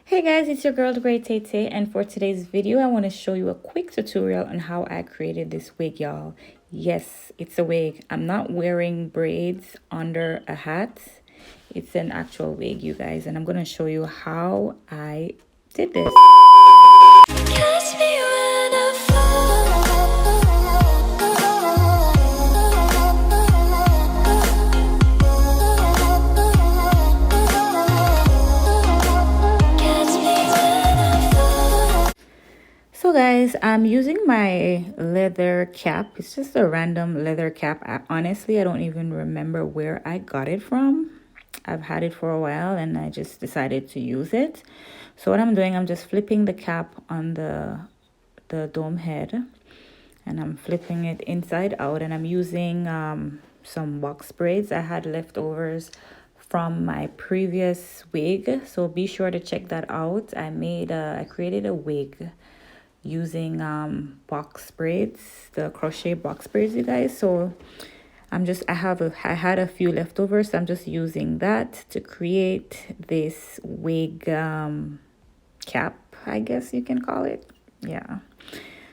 Hey guys, it's your girl the Great Tay, and for today's video I want to show you a quick tutorial on how I created this wig, y'all. Yes, it's a wig. I'm not wearing braids under a hat. It's an actual wig, you guys, and I'm going to show you how I did this. Catch me when I So guys, I'm using my leather cap. It's just a random leather cap. Honestly, I don't even remember where I got it from. I've had it for a while and I just decided to use it. So what I'm doing, I'm just flipping the cap on the dome head, and I'm flipping it inside out, and I'm using some box braids I had leftovers from my previous wig. So be sure to check that out. I created a wig using box braids, the crochet box braids, you guys. So I had a few leftovers, so I'm just using that to create this wig cap, I guess you can call it. Yeah.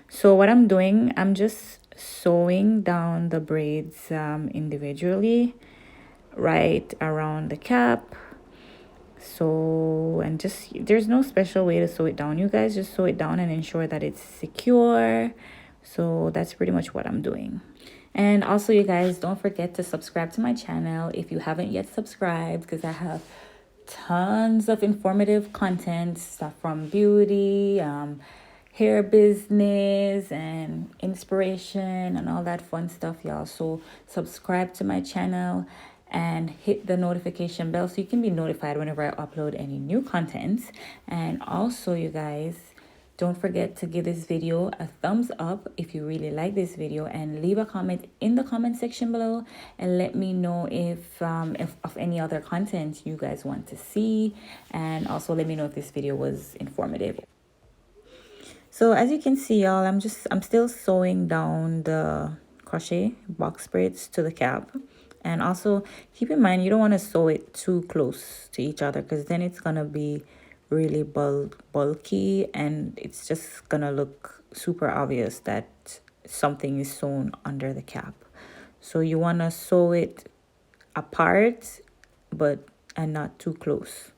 So what I'm doing, I'm just sewing down the braids individually right around the cap. So, and just there's no special way to sew it down, you guys. Just sew it down and ensure that it's secure. So that's pretty much what I'm doing. And also, you guys, don't forget to subscribe to my channel if you haven't yet subscribed, because I have tons of informative content, stuff from beauty, hair business, and inspiration, and all that fun stuff, y'all. So subscribe to my channel and hit the notification bell so you can be notified whenever I upload any new content. And also, you guys, don't forget to give this video a thumbs up if you really like this video, and leave a comment in the comment section below and let me know if of any other content you guys want to see, and also let me know if this video was informative. So as you can see, y'all, I'm still sewing down the crochet box braids to the cap. And also keep in mind, you don't want to sew it too close to each other, because then it's gonna be really bulky and it's just gonna look super obvious that something is sewn under the cap. So you want to sew it apart, but and not too close.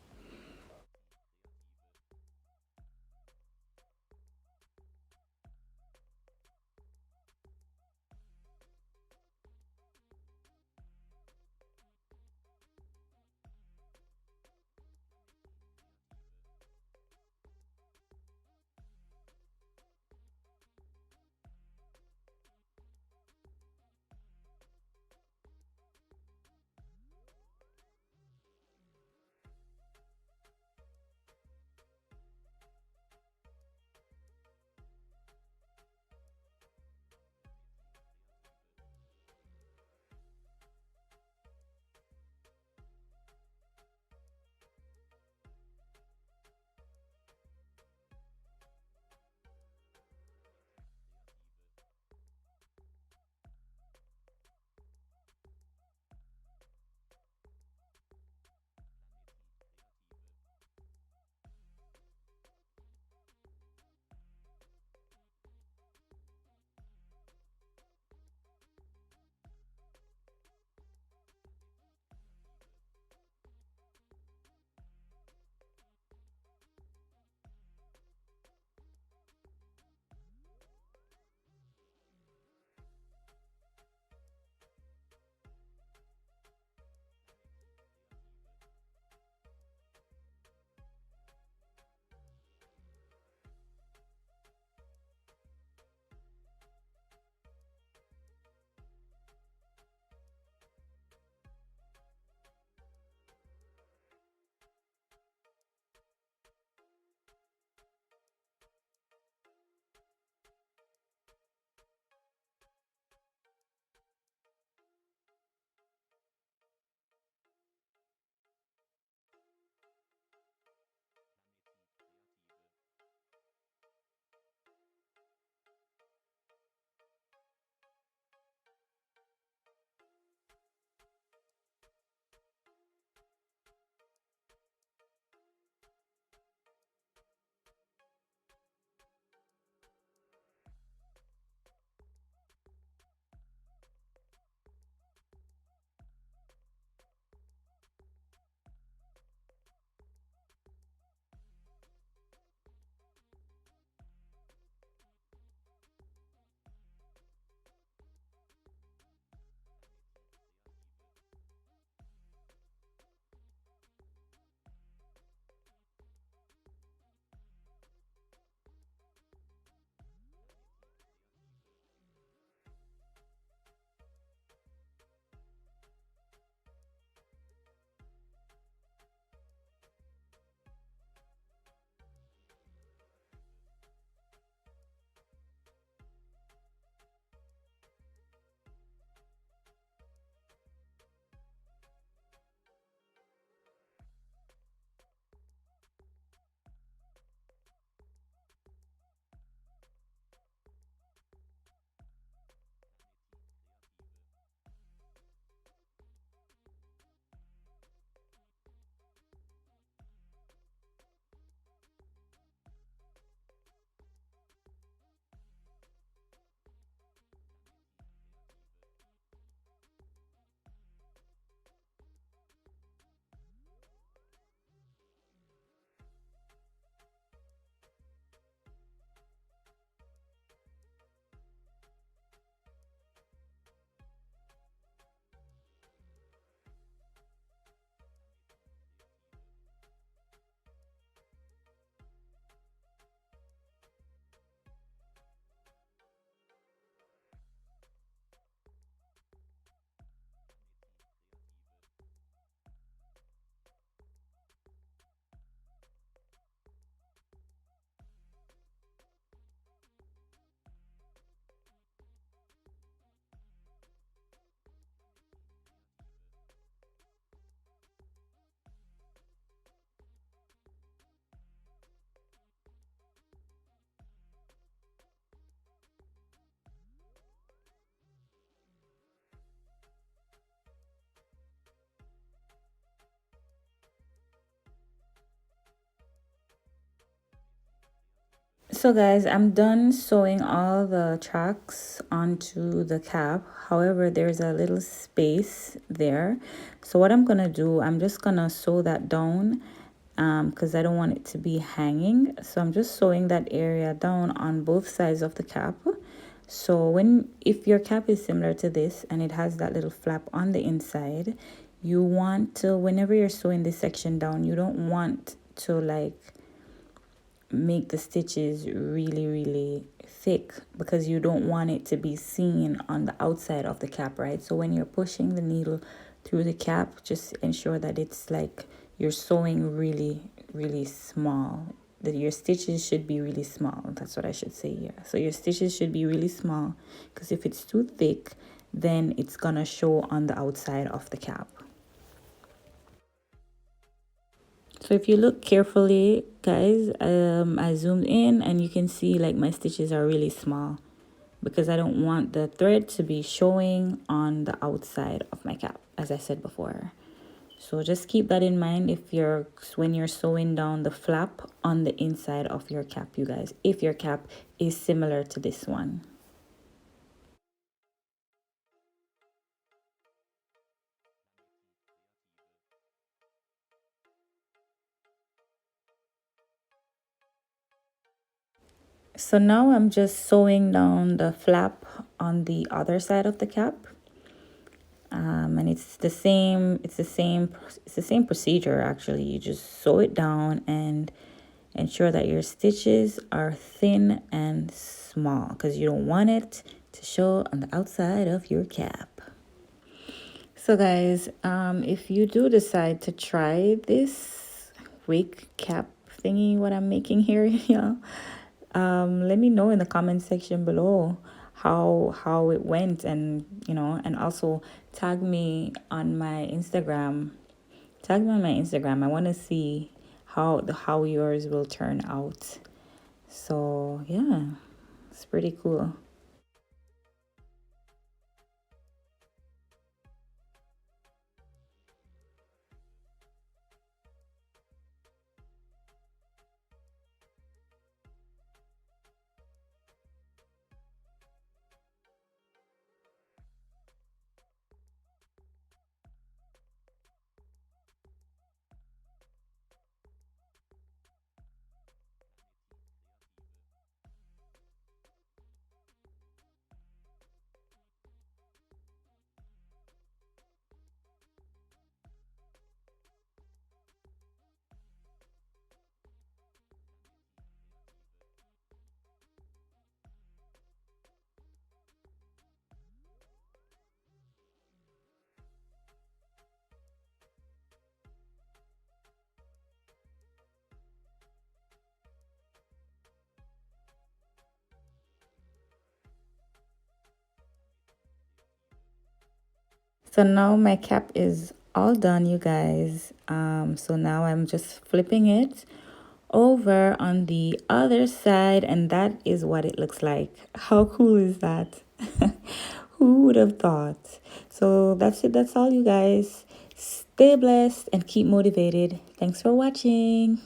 So guys, I'm done sewing all the tracks onto the cap. However, there's a little space there. So what I'm gonna do, I'm just gonna sew that down because I don't want it to be hanging. So I'm just sewing that area down on both sides of the cap. So if your cap is similar to this and it has that little flap on the inside, you want to, whenever you're sewing this section down, you don't want to like make the stitches really thick because you don't want it to be seen on the outside of the cap, right? So when you're pushing the needle through the cap, just ensure that it's like you're sewing really small, that your stitches should be really small. That's what I should say here. So your stitches should be really small because if it's too thick, then it's gonna show on the outside of the cap. So if you look carefully, guys, I zoomed in and you can see like my stitches are really small because I don't want the thread to be showing on the outside of my cap, as I said before. So just keep that in mind when you're sewing down the flap on the inside of your cap, you guys, if your cap is similar to this one. So now I'm just sewing down the flap on the other side of the cap. And it's the same procedure actually. You just sew it down and ensure that your stitches are thin and small because you don't want it to show on the outside of your cap. So guys, if you do decide to try this wig cap thingy what I'm making here, yeah, let me know in the comment section below how it went, and and also tag me on my Instagram. I want to see how yours will turn out. So yeah, it's pretty cool. So now my cap is all done, you guys. So now I'm just flipping it over on the other side, and that is what it looks like. How cool is that? Who would have thought? So that's it. That's all, you guys. Stay blessed and keep motivated. Thanks for watching.